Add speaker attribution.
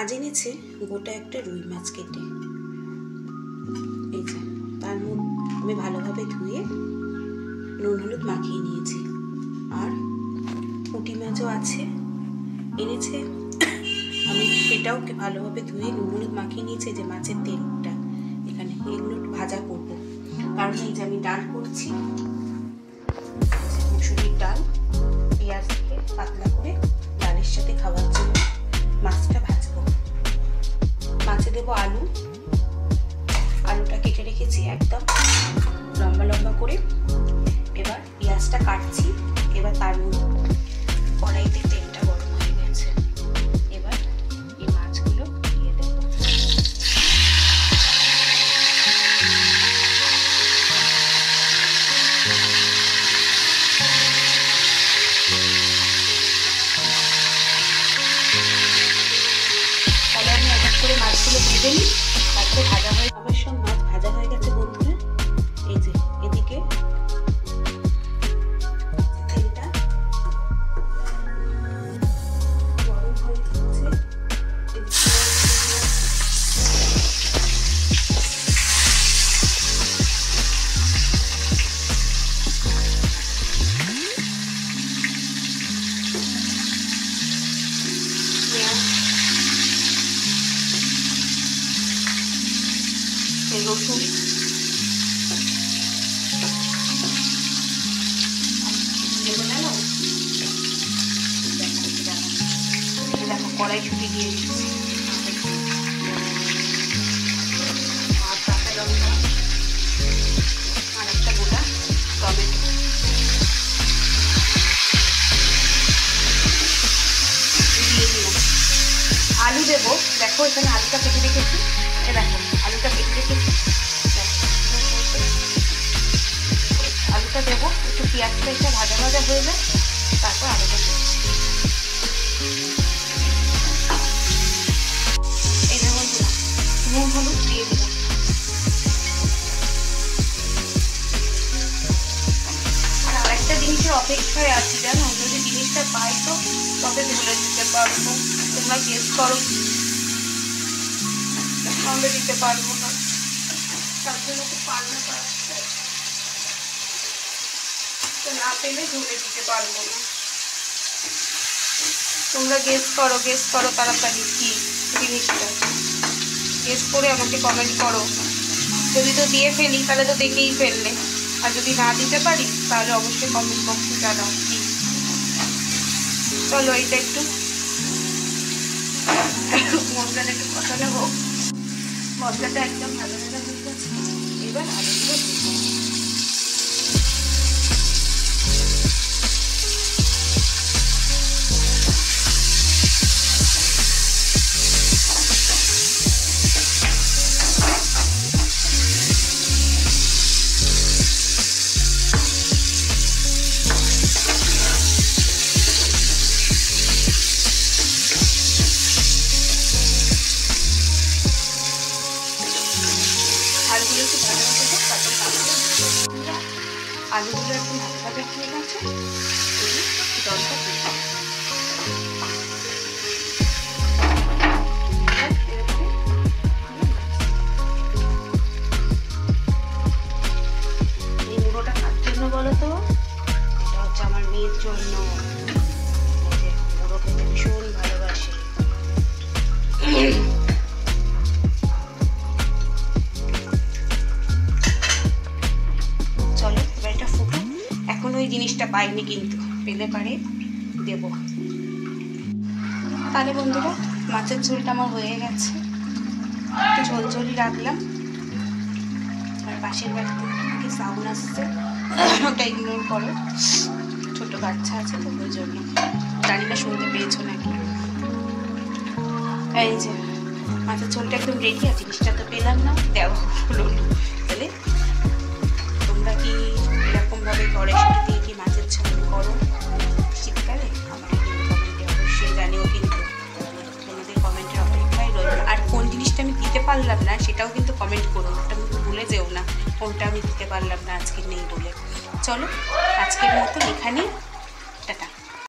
Speaker 1: আজ এনেছে গোটা একটা রুই মাছ কেটে, এই যে তার মধ্যে আমি ভালোভাবে ধুয়ে নুন হলুদ মাখিয়ে নিয়েছি। আর পুঁটি মাছও আছে এনেছে, আমি সেটাও ভালোভাবে ধুয়ে নুন হলুদ মাখিয়ে নিয়েছি। যে মাছের তেলটা এখানে, এগুলো ভাজা করব। কারণ এই যে আমি ডাল করছি, মুসুরির ডাল, পেঁয়াজ দিয়ে পাতলা করে ডালের সাথে খাওয়ার জন্য মাছটা ভাজবো। মাছে দেবো আলু, আলুটা কেটে রেখেছি একদম লম্বা লম্বা করে। এবার পেঁয়াজটা কাটছি। এবার তার মধ্যে কড়াইতে তেলটা গরম হয়ে গেছে, এবার এই মাছগুলো দিয়ে দেবো। তাহলে আমি এক এক করে মাছগুলো ভেজে নিই, তারপরে ভাজা হয়ে অবশ্য মাছ ভাজা হয়ে গেছে বন্ধুরা। এই যে এদিকে তেলটা গরম হয়ে যাচ্ছে, রসুন, দেখো কড়াইশুঁটি দিয়ে দিচ্ছি, আর কাঁচা লঙ্কা, আর একটা গোটা টমেটো দিয়ে দিলাম। আলু দেবো, দেখো এখানে আলুটা কেটে রেখেছি, দেখো আলুটা কেটে রেখেছি, আলুটা দেবো। একটু পেঁয়াজটা একটু ভাজা ভাজা হয়ে যায়, তারপর আলুটা দেবো। এই দেখো নুন হলুদ দিয়ে দিলাম। আর আরেকটা জিনিসের অপেক্ষায় আছি জানো, যদি জিনিসটা পাই তো তবে বলে দিতে পারবো, তোমরা গেস করো, তাহলে দিতে পারবো না, তার জন্য তো পারলে পারছে, তো না পেলে ঝুলে দিতে পারবো না। তোমরা গেস করো তাড়াতাড়ি কি জিনিসটা, গেস করে আমাকে কমেন্ট করো। যদি তো দিয়ে ফেলি তাহলে তো দেখেই ফেললে, আর যদি না দিতে পারি তাহলে অবশ্যই কমেন্ট বক্সে জানাও কি। চলো এইটা একটু মশলাটা একটু কষানো হোক। মশলাটা একদম ভাজা ভাজা হয়ে গেছে, এবার আলুগুলো দিয়ে আলুগুলো একটু ভাজা ভাজা হোক, তারপর আলুগুলো একটু ভাজা ভাজা হয়ে গেছে, জলটা দিয়ে এই মুড়োটা কার জন্য বলো তো? এটা হচ্ছে আমার মেয়ের জন্য, মুড়ো খেতে ভীষণ ভালোবাসে। ওই জিনিসটা পাইনি, কিন্তু পেলে পারে দেব। তাহলে বন্ধুরা মাছের ঝোলটা আমার হয়ে গেছে, একটু ঝোলঝোলই রাখলাম। আর পাশের বাড়িতে থেকে সাউন্ড আসছে, ওটা ইগনোর করো, ছোট বাচ্চা আছে তো ওই জন্য, জানি না শুনতে পেয়েছো নাকি। এই যে মাছের ঝোলটা একদম রেডি, আর জিনিসটা তো পেলাম না, দেওয়া হলো না। তাহলে তোমরা কি এরকমভাবে কড়াইশুঁটি দিয়ে কি মাছের ঝোল করো শীতকালে? আমাকে কিন্তু কমেন্টে অবশ্যই জানিও, কিন্তু তোমাদের কমেন্টের অপেক্ষায় রইল। আর কোন জিনিসটা আমি দিতে পারলাম না সেটাও কিন্তু কমেন্ট করো, ওটা কিন্তু ভুলে যেও না কোনটা আমি দিতে পারলাম না আজকে নেই বলে। চলো আজকের মতো এখানেই